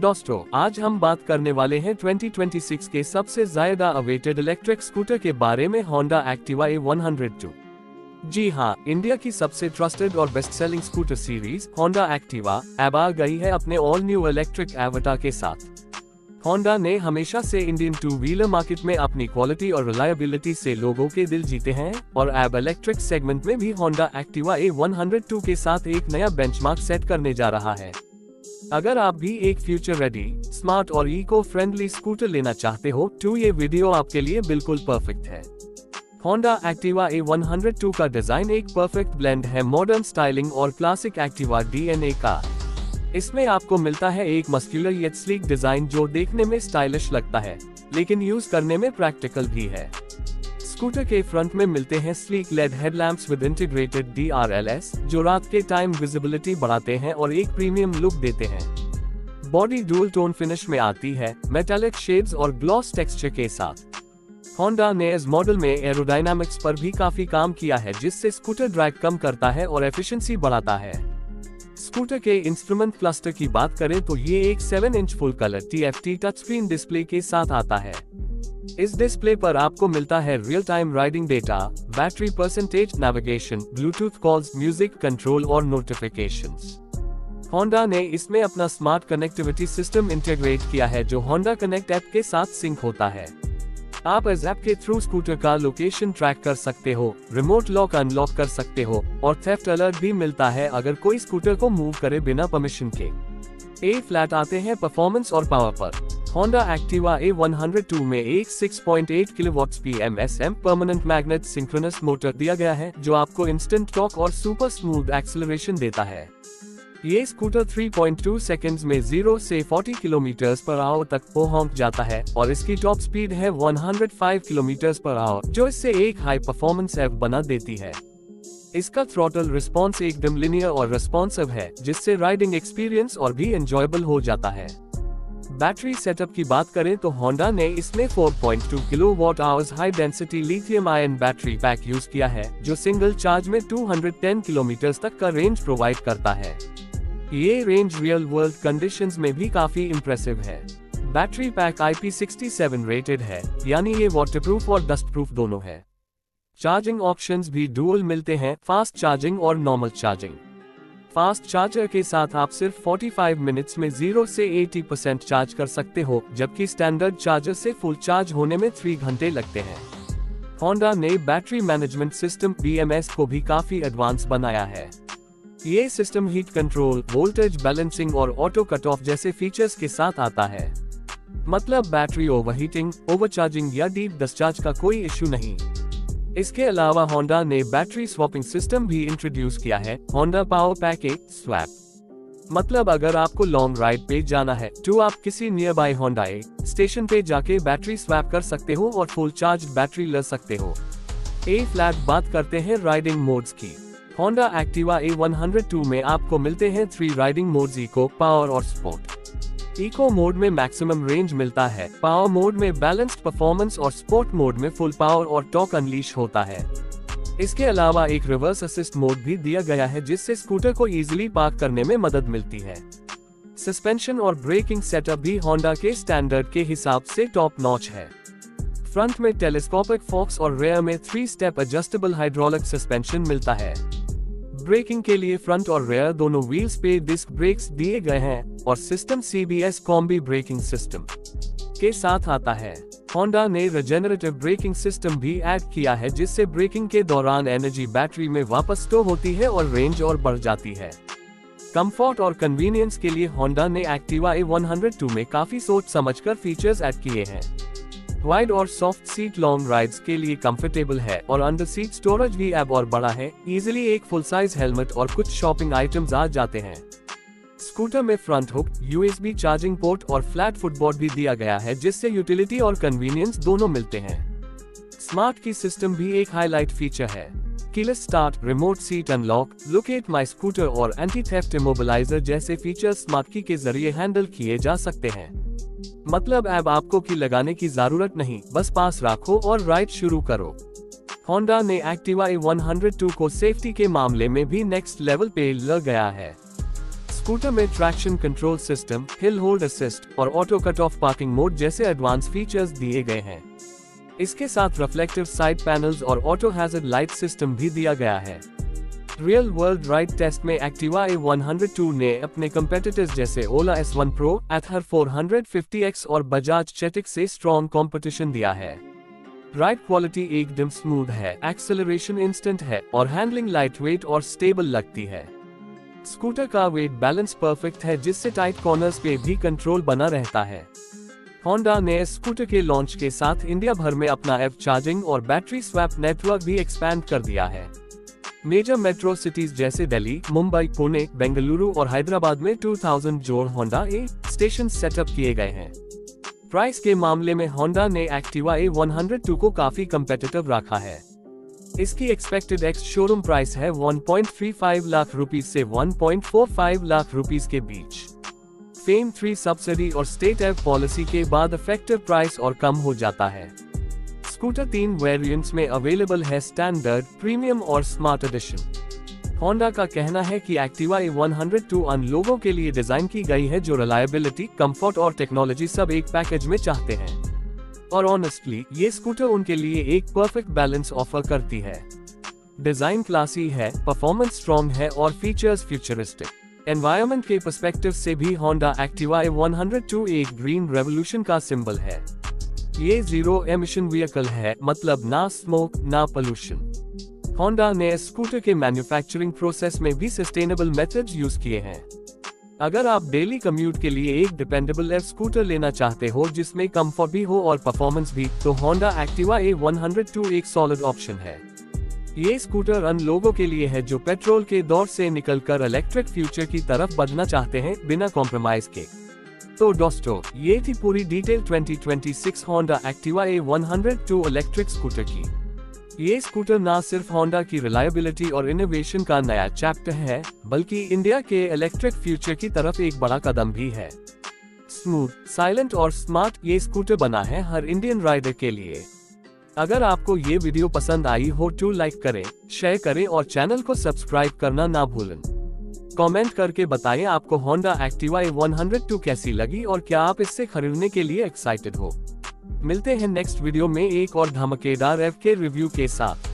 दोस्तों, आज हम बात करने वाले हैं 2026 के सबसे ज्यादा अवेटेड इलेक्ट्रिक स्कूटर के बारे में, होंडा एक्टिवा A102। जी हाँ, इंडिया की सबसे ट्रस्टेड और best selling scooter series Honda Activa अब आ गई है अपने ऑल न्यू इलेक्ट्रिक एवाटार के साथ। होंडा ने हमेशा से इंडियन टू व्हीलर मार्केट में अपनी क्वालिटी और रिलायबिलिटी से लोगों के दिल जीते हैं और अब इलेक्ट्रिक सेगमेंट में भी होंडा एक्टिवा A102 के साथ एक नया बेंचमार्क सेट करने जा रहा है। अगर आप भी एक फ्यूचर रेडी, स्मार्ट और इको फ्रेंडली स्कूटर लेना चाहते हो तो ये वीडियो आपके लिए बिल्कुल परफेक्ट है। होंडा एक्टिवा A102 का डिजाइन एक परफेक्ट ब्लेंड है मॉडर्न स्टाइलिंग और क्लासिक एक्टिवा DNA का। इसमें आपको मिलता है एक मस्कुलर येट स्लीक डिजाइन जो देखने में स्टाइलिश लगता है, लेकिन यूज करने में प्रैक्टिकल भी है। स्कूटर के फ्रंट में मिलते हैं sleek LED headlamps with integrated DRLS जो रात के टाइम विजिबिलिटी बढ़ाते हैं और एक प्रीमियम लुक देते हैं। बॉडी डुअल टोन फिनिश में आती है, मेटालिक शेड्स और ग्लॉस टेक्सचर के साथ। होंडा ने इस मॉडल में एरोडायनामिक्स पर भी काफी काम किया है, जिससे स्कूटर ड्रैग कम करता है और एफिशिएंसी बढ़ाता है। स्कूटर के इंस्ट्रूमेंट क्लस्टर की बात करें तो ये एक 7 inch full colour TFT touch screen display के साथ आता है। इस डिस्प्ले पर आपको मिलता है real time riding data, battery percentage, navigation, Bluetooth calls, music control और नोटिफिकेशंस। होंडा ने इसमें अपना स्मार्ट कनेक्टिविटी सिस्टम इंटीग्रेट किया है जो होंडा कनेक्ट ऐप के साथ सिंक होता है। आप इस ऐप के थ्रू स्कूटर का लोकेशन ट्रैक कर सकते हो, रिमोट लॉक अनलॉक कर सकते हो और थेफ्ट अलर्ट भी मिलता है अगर कोई स्कूटर को मूव करे बिना परमिशन के। ए फ्लैट आते हैं परफॉर्मेंस और पावर पर। होंडा एक्टिवा A102 में एक 6.8 kilowatt PMSM permanent magnet synchronous motor दिया गया है जो आपको इंस्टेंट टॉर्क और सुपर स्मूथ एक्सेलरेशन देता है। ये स्कूटर 3.2 सेकंड्स में 0 से 40 किलोमीटर/आवर तक पहुंच जाता है और इसकी टॉप स्पीड है 105 किलोमीटर/आवर जो इससे एक हाई परफॉर्मेंस ऐप बना देती है। इसका थ्रॉटल रिस्पॉन्स एकदम लिनियर और रिस्पॉन्सिव है, जिससे राइडिंग एक्सपीरियंस और भी एंजॉयबल हो जाता है। बैटरी सेटअप की बात करें तो होंडा ने इसमें 4.2 kilowatt hours high density lithium ion battery pack use किया है जो सिंगल चार्ज में 210 किलोमीटर तक का रेंज प्रोवाइड करता है। ये रेंज रियल वर्ल्ड कंडीशंस में भी काफी इम्प्रेसिव है। बैटरी पैक IP67 रेटेड है, यानी ये वाटरप्रूफ और डस्ट प्रूफ दोनों है। चार्जिंग ऑप्शंस भी डुअल मिलते हैं, फास्ट चार्जिंग और नॉर्मल चार्जिंग। फास्ट चार्जर के साथ आप सिर्फ 45 मिनट्स में 0 से 80% चार्ज कर सकते हो, जबकि स्टैंडर्ड चार्जर से फुल चार्ज होने में 3 घंटे लगते हैं। होंडा ने बैटरी मैनेजमेंट सिस्टम BMS को भी काफी एडवांस बनाया है। ये system heat control, voltage balancing और ऑटो कट ऑफ जैसे फीचर्स के साथ आता है। मतलब बैटरी ओवरहीटिंग, ओवरचार्जिंग या डीप डिस्चार्ज का कोई इश्यू नहीं। इसके अलावा होंडा ने बैटरी स्वैपिंग सिस्टम भी इंट्रोड्यूस किया है, होंडा पावर पैक स्वैप। मतलब अगर आपको लॉन्ग राइड पे जाना है तो आप किसी नियर बाय होंडा स्टेशन पे जाके बैटरी स्वैप कर सकते हो और फुल चार्ज बैटरी ले सकते हो। ए फ्लैट बात करते हैं राइडिंग मोड्स की। होंडा एक्टिवा A102 में आपको मिलते हैं 3 राइडिंग मोड्स, इको, पावर और स्पोर्ट। इको मोड में मैक्सिमम रेंज मिलता है, पावर मोड में बैलेंस्ड परफॉर्मेंस और स्पोर्ट मोड में फुल पावर और टॉर्क अनलीश होता है। इसके अलावा एक रिवर्स असिस्ट मोड भी दिया गया है जिससे स्कूटर को इजीली पार्क करने में मदद मिलती है। सस्पेंशन और ब्रेकिंग सेटअप भी होंडा के स्टैंडर्ड के हिसाब से टॉप नॉच है। फ्रंट में टेलीस्कोपिक फोक्स और रेयर में 3 स्टेप एडजस्टेबल हाइड्रोलिक सस्पेंशन मिलता है। ब्रेकिंग के लिए फ्रंट और रेयर दोनों व्हील्स पे डिस्क ब्रेक्स दिए गए हैं और system CBS combi braking system के साथ आता है। होंडा ने रिजेनरेटिव ब्रेकिंग सिस्टम भी ऐड किया है जिससे ब्रेकिंग के दौरान एनर्जी बैटरी में वापस स्टोर होती है और रेंज और बढ़ जाती है। कंफर्ट और कन्वीनियंस के लिए होंडा ने एक्टिवा A102 में काफी सोच समझकर फीचर्स ऐड किए हैं। वाइड और सॉफ्ट सीट लॉन्ग राइड्स के लिए कंफर्टेबल है और अंडर सीट स्टोरेज भी अब और बड़ा है। इजीली एक फुल साइज हेलमेट और कुछ शॉपिंग आइटम्स आ जाते हैं। स्कूटर में front hook, USB charging port और फ्लैट फुटबोर्ड भी दिया गया है जिससे यूटिलिटी और कन्वीनियंस दोनों मिलते हैं। स्मार्ट की सिस्टम भी एक हाईलाइट फीचर है। Keyless start, remote seat unlock, locate my scooter और एंटी थेफ्ट इमोबिलाइजर जैसे फीचर्स स्मार्ट की के जरिए हैंडल किए जा सकते हैं। मतलब अब आपको की लगाने की जरूरत नहीं, बस पास रखो और राइड शुरू करो। होंडा ने एक्टिवा A102 को सेफ्टी के मामले में भी नेक्स्ट लेवल पे ले गया है। स्कूटर में traction control system, hill hold assist और auto cut off parking mode जैसे एडवांस फीचर्स दिए गए हैं। इसके साथ रिफ्लेक्टिव साइड पैनल्स और ऑटो हैजर्ड लाइट सिस्टम भी दिया गया है। रियल वर्ल्ड राइड टेस्ट में एक्टिवा A102 ने अपने कंपेटिटर्स जैसे ओला S1 Pro, Ather 450X और बजाज चेटिक से स्ट्रॉन्ग कंपटीशन दिया है। राइड क्वालिटी एकदम स्मूथ है, एक्सेलरेशन इंस्टेंट है और हैंडलिंग लाइटवेट और स्टेबल लगती है। स्कूटर का वेट बैलेंस परफेक्ट है, जिससे टाइट कॉर्नर्स पे भी कंट्रोल बना रहता है। होंडा ने इस स्कूटर के लॉन्च के साथ इंडिया भर में अपना एफ चार्जिंग और बैटरी स्वैप नेटवर्क भी एक्सपैंड कर दिया है। मेजर मेट्रो सिटीज जैसे दिल्ली, मुंबई, पुणे, बेंगलुरु और हैदराबाद में 2000 जोड़ होंडा ए स्टेशन सेटअप किए गए हैं। प्राइस के मामले में होंडा ने एक्टिवा A102 को काफी कम्पिटिटिव रखा है। इसकी एक्सपेक्टेड एक्स शोरूम प्राइस है 1.35 लाख रुपीस से 1.45 लाख रुपीस के बीच। फेम 3 सब्सिडी और स्टेट एफ पॉलिसी के बाद इफेक्टिव प्राइस और कम हो जाता है। स्कूटर 3 वेरिएंट्स में अवेलेबल है, स्टैंडर्ड, प्रीमियम और स्मार्ट एडिशन। होंडा का कहना है कि एक्टिवा A102 उन लोगों के लिए डिजाइन की गई है जो रिलायबिलिटी, कंफर्ट और टेक्नोलॉजी सब एक पैकेज में चाहते हैं। और ऑनेस्टली ये स्कूटर उनके लिए एक परफेक्ट बैलेंस ऑफर करती है। डिजाइन क्लासी है, परफॉर्मेंस स्ट्रॉन्ग है और फीचर्स फ्यूचरिस्टिक। एनवायरनमेंट के पर्सपेक्टिव से भी होंडा एक्टिवा A102 एक ग्रीन रेवोल्यूशन का सिंबल है। ये जीरो एमिशन व्हीकल है, मतलब ना स्मोक ना पोल्यूशन। होंडा ने स्कूटर के मैन्युफैक्चरिंग प्रोसेस में भी सस्टेनेबल मेथड्स यूज किए हैं। अगर आप डेली कम्यूट के लिए एक डिपेंडेबल एफ स्कूटर लेना चाहते हो जिसमें कंफर्ट भी हो और परफॉर्मेंस भी, तो होंडा एक्टिवा A102 एक सॉलिड ऑप्शन है। ये स्कूटर उन लोगों के लिए है जो पेट्रोल के दौर से निकलकर इलेक्ट्रिक फ्यूचर की तरफ बढ़ना चाहते हैं बिना कॉम्प्रोमाइज के। तो दोस्तों, ये थी पूरी detail 2026 Honda Activa A102 electric scooter की। ये स्कूटर ना सिर्फ होंडा की रिलायबिलिटी और इनोवेशन का नया चैप्टर है, बल्कि इंडिया के इलेक्ट्रिक फ्यूचर की तरफ एक बड़ा कदम भी है। स्मूथ, साइलेंट और स्मार्ट ये स्कूटर बना है हर इंडियन राइडर के लिए। अगर आपको ये वीडियो पसंद आई हो तो लाइक करें, शेयर करें और चैनल को सब्सक्राइब करना ना भूलें। कमेंट करके बताएं आपको होंडा एक्टिवा A102 कैसी लगी और क्या आप इससे खरीदने के लिए एक्साइटेड हो। मिलते हैं नेक्स्ट वीडियो में एक और धमाकेदार एफ के रिव्यू के साथ।